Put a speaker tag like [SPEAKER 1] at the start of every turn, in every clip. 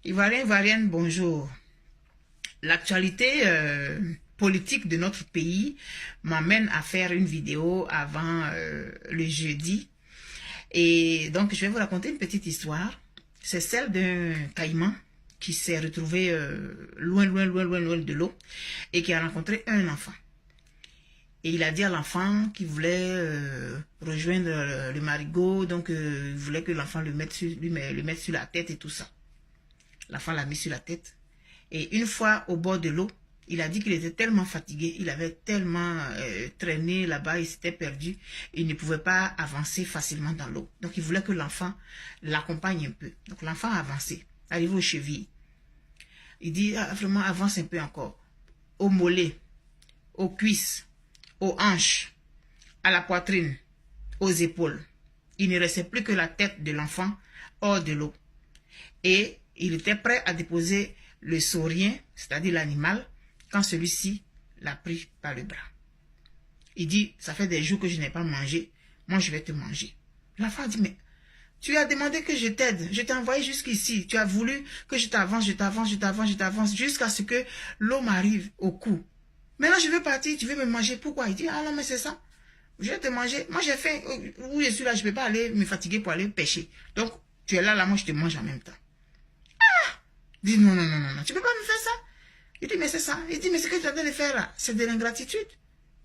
[SPEAKER 1] Ivoirien, Ivoirienne, bonjour. L'actualité politique de notre pays m'amène à faire une vidéo avant le jeudi. Et donc, je vais vous raconter une petite histoire. C'est celle d'un caïman qui s'est retrouvé loin de l'eau et qui a rencontré un enfant. Et il a dit à l'enfant qu'il voulait rejoindre le marigot, donc il voulait que l'enfant le mette sur la tête et tout ça. L'enfant l'a mis sur la tête. Et une fois au bord de l'eau, il a dit qu'il était tellement fatigué, il avait tellement traîné là-bas, il s'était perdu, il ne pouvait pas avancer facilement dans l'eau. Donc il voulait que l'enfant l'accompagne un peu. Donc l'enfant a avancé, arrivé aux chevilles. Il dit vraiment avance un peu encore, aux mollets, aux cuisses, aux hanches, à la poitrine, aux épaules. Il ne restait plus que la tête de l'enfant hors de l'eau. Et il était prêt à déposer le saurien, c'est-à-dire l'animal, quand celui-ci l'a pris par le bras. Il dit, ça fait des jours que je n'ai pas mangé, moi je vais te manger. L'enfant dit, mais tu as demandé que je t'aide, je t'ai envoyé jusqu'ici, tu as voulu que je t'avance, jusqu'à ce que l'eau m'arrive au cou. Maintenant je veux partir, tu veux me manger, pourquoi? Il dit, ah non mais c'est ça, je vais te manger, moi j'ai faim, où je suis là, je ne peux pas aller me fatiguer pour aller pêcher. Donc tu es là, moi je te mange en même temps. Il dit, non, tu ne peux pas me faire ça. Il dit, mais c'est ça. Il dit, mais ce que tu es en train de faire là, c'est de l'ingratitude.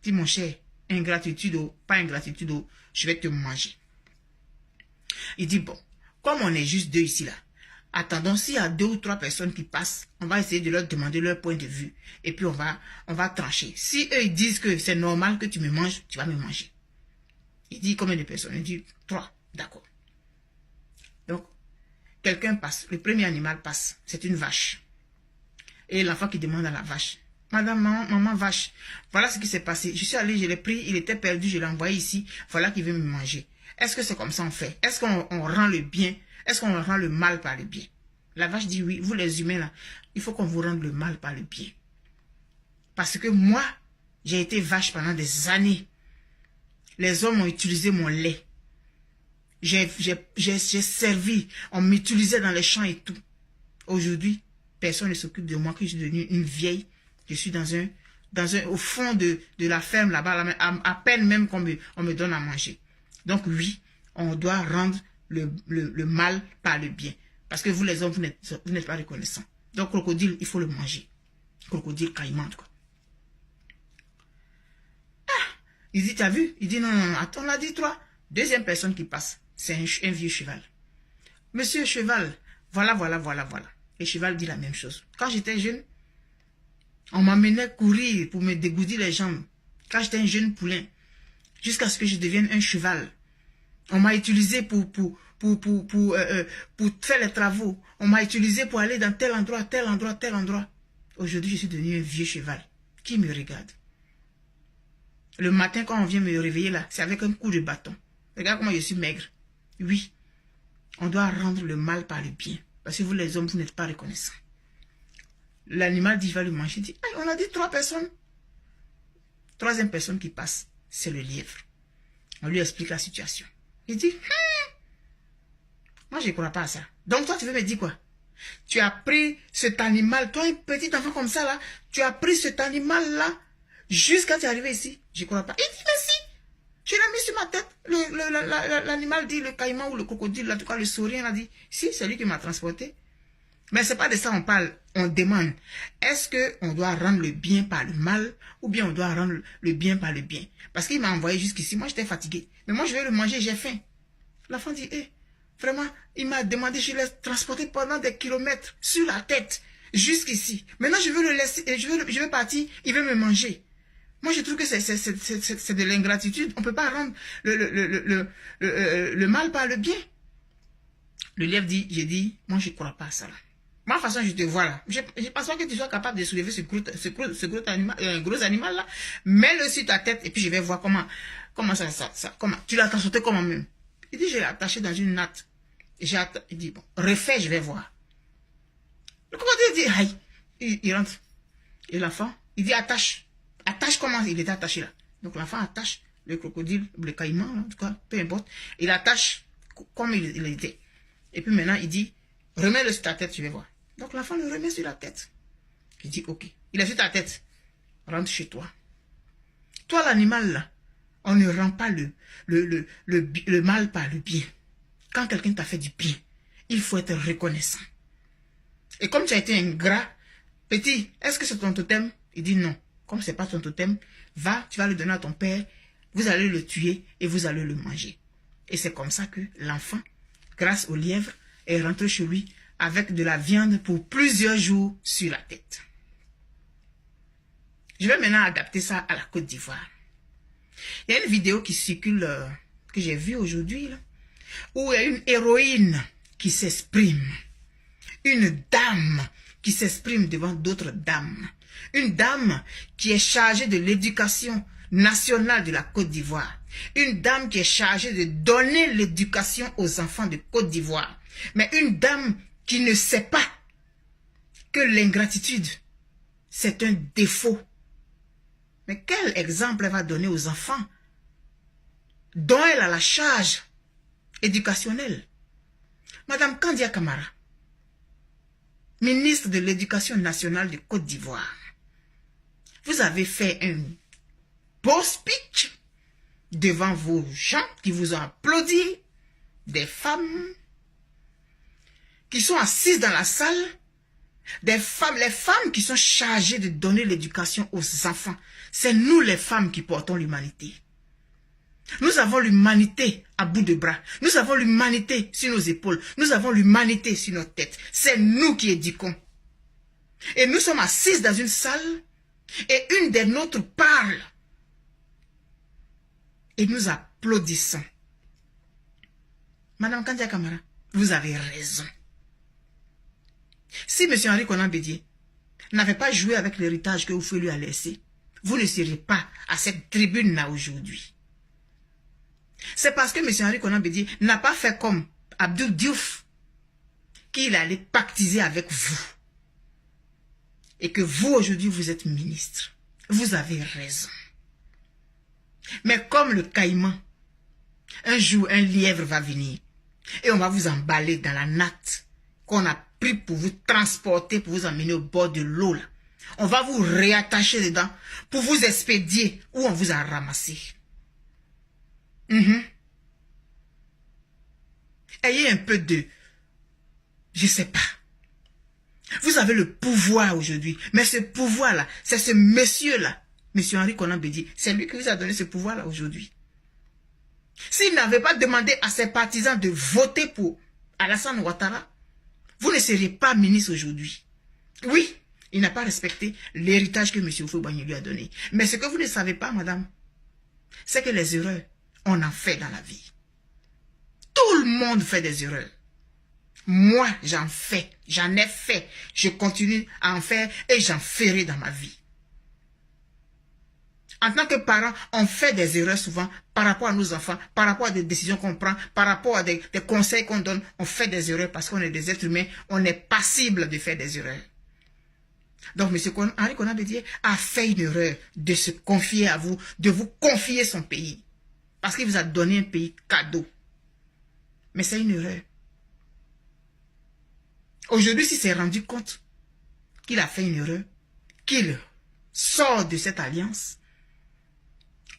[SPEAKER 1] Il dit, mon cher, ingratitude ou pas ingratitude, je vais te manger. Il dit, bon, comme on est juste deux ici là, attendons, s'il y a 2 ou 3 personnes qui passent, on va essayer de leur demander leur point de vue. Et puis on va trancher. Si eux ils disent que c'est normal que tu me manges, tu vas me manger. Il dit, combien de personnes? Il dit, 3, d'accord. Donc, quelqu'un passe, le premier animal passe, c'est une vache. Et l'enfant qui demande à la vache, madame, maman vache, voilà ce qui s'est passé. Je suis allé, je l'ai pris, il était perdu, je l'ai envoyé ici, voilà qu'il veut me manger. Est-ce que c'est comme ça on fait? Est-ce qu'on rend le bien? Est-ce qu'on rend le mal par le bien? La vache dit oui, vous les humains là, il faut qu'on vous rende le mal par le bien. Parce que moi, j'ai été vache pendant des années. Les hommes ont utilisé mon lait. J'ai servi, on m'utilisait dans les champs et tout. Aujourd'hui, personne ne s'occupe de moi, que je suis devenue une vieille. Je suis au fond de la ferme là-bas, à peine même qu'on me donne à manger. Donc oui, on doit rendre le mal par le bien. Parce que vous les hommes, vous n'êtes pas reconnaissants. Donc crocodile, il faut le manger. Crocodile caïman, quoi. Ah, il dit, t'as vu? Il dit, non, attends, on a dit 3. Deuxième personne qui passe, c'est un vieux cheval. Monsieur cheval, voilà. Le cheval dit la même chose. Quand j'étais jeune, on m'amenait courir pour me dégourdir les jambes. Quand j'étais un jeune poulain, jusqu'à ce que je devienne un cheval. On m'a utilisé pour faire les travaux. On m'a utilisé pour aller dans tel endroit. Aujourd'hui, je suis devenu un vieux cheval. Qui me regarde? Le matin, quand on vient me réveiller là, c'est avec un coup de bâton. Regarde comment je suis maigre. Oui, on doit rendre le mal par le bien. Parce que vous les hommes, vous n'êtes pas reconnaissants. L'animal dit, il va le manger. Il dit, on a dit 3 personnes. Troisième personne qui passe, c'est le lièvre. On lui explique la situation. Il dit, moi je ne crois pas à ça. Donc toi, tu veux me dire quoi? Tu as pris cet animal, toi un petit enfant comme ça là, tu as pris cet animal là, jusqu'à tu es arrivé ici. Je ne crois pas. Il dit, mais si, je l'ai mis sur ma tête. L'animal dit, le caïman ou le crocodile, en tout cas le saurien a dit, si, c'est lui qui m'a transporté. Mais ce n'est pas de ça on parle, on demande. Est-ce qu'on doit rendre le bien par le mal ou bien on doit rendre le bien par le bien? Parce qu'il m'a envoyé jusqu'ici, moi j'étais fatigué. Mais moi je vais le manger, j'ai faim. L'enfant dit, vraiment, il m'a demandé, je l'ai transporté pendant des kilomètres sur la tête, jusqu'ici. Maintenant je veux le laisser, je veux partir, il veut me manger. Moi je trouve que c'est de l'ingratitude. On ne peut pas rendre le mal par le bien. Le lièvre dit, j'ai dit, moi je ne crois pas à ça là. Moi, de toute façon, je te vois là. Je ne pense pas que tu sois capable de soulever ce gros animal là. Mets-le sur ta tête et puis je vais voir comment tu l'as transporté comment même. Il dit, je l'ai attaché dans une natte. Il dit, bon, refais, je vais voir. Le crocodile dit, aïe. Il rentre. Et l'enfant, il dit, attache. Attache comment il était attaché là. Donc l'enfant attache le crocodile, le caïman, en tout cas, peu importe. Il attache comme il était. Et puis maintenant, il dit, remets-le sur ta tête, je vais voir. Donc l'enfant le remet sur la tête. Il dit, ok, il est sur ta tête. Rentre chez toi. Toi, l'animal, là, on ne rend pas le mal par le bien. Quand quelqu'un t'a fait du bien, il faut être reconnaissant. Et comme tu as été ingrat, petit, est-ce que c'est ton totem? Il dit non. Comme ce n'est pas ton totem, va, tu vas le donner à ton père, vous allez le tuer et vous allez le manger. Et c'est comme ça que l'enfant, grâce au lièvre, est rentré chez lui avec de la viande pour plusieurs jours sur la tête. Je vais maintenant adapter ça à la Côte d'Ivoire. Il y a une vidéo qui circule, que j'ai vue aujourd'hui, où il y a une héroïne qui s'exprime. Une dame qui s'exprime devant d'autres dames. Une dame qui est chargée de l'éducation nationale de la Côte d'Ivoire. Une dame qui est chargée de donner l'éducation aux enfants de Côte d'Ivoire. Mais une dame qui ne sait pas que l'ingratitude, c'est un défaut. Mais quel exemple elle va donner aux enfants dont elle a la charge éducationnelle? Madame Kandia Camara, ministre de l'Éducation nationale de Côte d'Ivoire, vous avez fait un beau speech devant vos gens qui vous ont applaudi, des femmes qui sont assises dans la salle, les femmes qui sont chargées de donner l'éducation aux enfants. C'est nous les femmes qui portons l'humanité. Nous avons l'humanité à bout de bras. Nous avons l'humanité sur nos épaules. Nous avons l'humanité sur nos têtes. C'est nous qui éduquons. Et nous sommes assises dans une salle et une des nôtres parle. Et nous applaudissons. Madame Kandia Camara, vous avez raison. Si M. Henri Konan Bédié n'avait pas joué avec l'héritage que vous lui a laissé, vous ne seriez pas à cette tribune-là aujourd'hui. C'est parce que M. Henri Konan Bédié n'a pas fait comme Abdou Diouf qu'il allait pactiser avec vous. Et que vous, aujourd'hui, vous êtes ministre. Vous avez raison. Mais comme le caïman, un jour, un lièvre va venir et on va vous emballer dans la natte qu'on a pris pour vous transporter, pour vous emmener au bord de l'eau. On va vous réattacher dedans pour vous expédier où on vous a ramassé. Ayez un peu de... Je sais pas. Vous avez le pouvoir aujourd'hui. Mais ce pouvoir-là, c'est ce monsieur-là, monsieur Henri Konan Bédié, c'est lui qui vous a donné ce pouvoir-là aujourd'hui. S'il n'avait pas demandé à ses partisans de voter pour Alassane Ouattara, vous ne seriez pas ministre aujourd'hui. Oui, il n'a pas respecté l'héritage que M. Houphouët-Boigny lui a donné. Mais ce que vous ne savez pas, madame, c'est que les erreurs, on en fait dans la vie. Tout le monde fait des erreurs. Moi, j'en ai fait. Je continue à en faire et j'en ferai dans ma vie. En tant que parents, on fait des erreurs souvent par rapport à nos enfants, par rapport à des décisions qu'on prend, par rapport à des conseils qu'on donne. On fait des erreurs parce qu'on est des êtres humains, on est passible de faire des erreurs. Donc, M. Henri Konan Bédié a fait une erreur de se confier à vous, de vous confier son pays. Parce qu'il vous a donné un pays cadeau. Mais c'est une erreur. Aujourd'hui, s'il s'est rendu compte qu'il a fait une erreur, qu'il sort de cette alliance,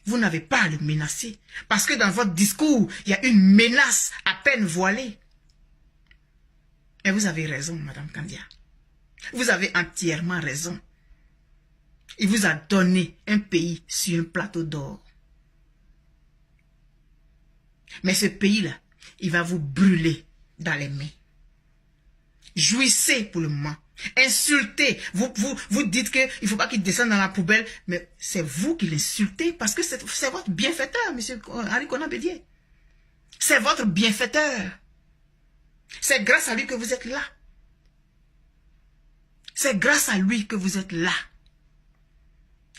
[SPEAKER 1] vous n'avez pas à le menacer. Parce que dans votre discours, il y a une menace à peine voilée. Et vous avez raison, Madame Kandia. Vous avez entièrement raison. Il vous a donné un pays sur un plateau d'or. Mais ce pays-là, il va vous brûler dans les mains. Jouissez pour le moment. Insultez. Vous dites qu'il ne faut pas qu'il descende dans la poubelle. Mais c'est vous qui l'insultez parce que c'est votre bienfaiteur, M. Henri Konan Bédié. C'est votre bienfaiteur. C'est grâce à lui que vous êtes là. C'est grâce à lui que vous êtes là.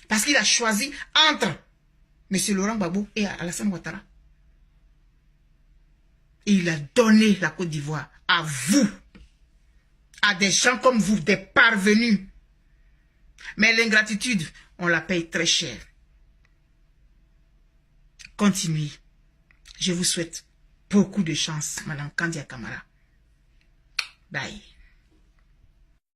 [SPEAKER 1] Parce qu'il a choisi entre M. Laurent Gbagbo et Alassane Ouattara. Et il a donné la Côte d'Ivoire à vous. À des gens comme vous, des parvenus. Mais l'ingratitude, on la paye très cher. Continuez. Je vous souhaite beaucoup de chance, Madame Kandia Camara. Bye.